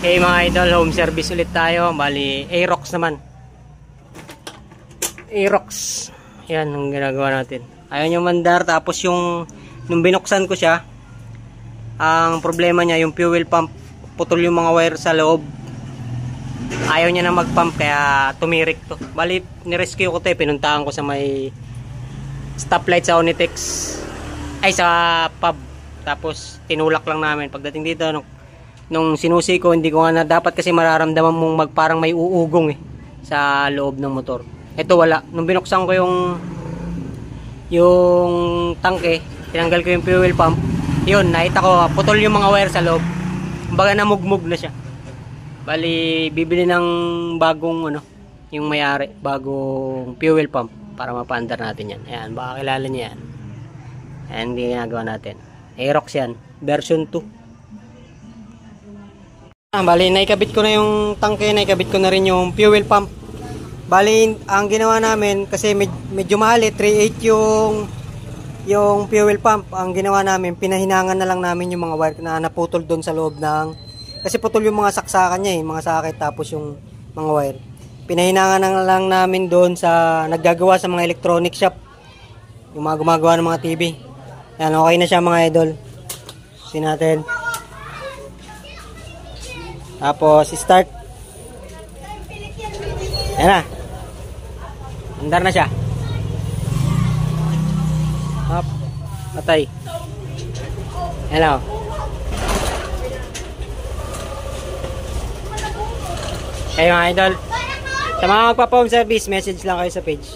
Okay mga idol, home service ulit tayo. Bali, Aerox naman. Aerox. Yan ang ginagawa natin. Ayaw nyo mandar. Tapos nung binuksan ko siya, ang problema niya, yung fuel pump, putol yung mga wire sa loob. Ayaw niya na mag-pump, kaya tumirik to. Bali, nirescue ko to, pinuntahan ko sa may stoplight sa Onitex. Ay, sa pub. Tapos, tinulak lang namin. Pagdating dito, nung sinusi ko, hindi ko nga na dapat kasi mararamdaman mong parang may uugong sa loob ng motor. Ito wala. Nung binuksan ko yung tangke, tinanggal ko yung fuel pump. Yun, nakita ko, putol yung mga wire sa loob. Kumbaga namugmug na siya. Bali, bibili ng bagong yung may-ari, bagong fuel pump para mapaandar natin yan. Ayan, baka kilala niya yan. Ayan, hindi ginagawa natin. Aerox yan, version 2. Bali, naikabit ko na yung tangke, naikabit ko na rin yung fuel pump. Bali, ang ginawa namin, kasi medyo mahal 3.8 yung fuel pump. Ang ginawa namin, pinahinangan na lang namin yung mga wire na naputol doon sa loob kasi putol yung mga saksakan niya mga sakit, tapos yung mga wire. Pinahinangan na lang namin doon sa naggagawa sa mga electronic shop. Yung mga gumagawa ng mga TV. Yan, okay na siya mga idol. Sin natin. Tapos, start. Ayan na. Andar na siya. Hop. Patay. Ayan na. Okay mga idol. Sa mga magpapa-home service, message lang kayo sa page.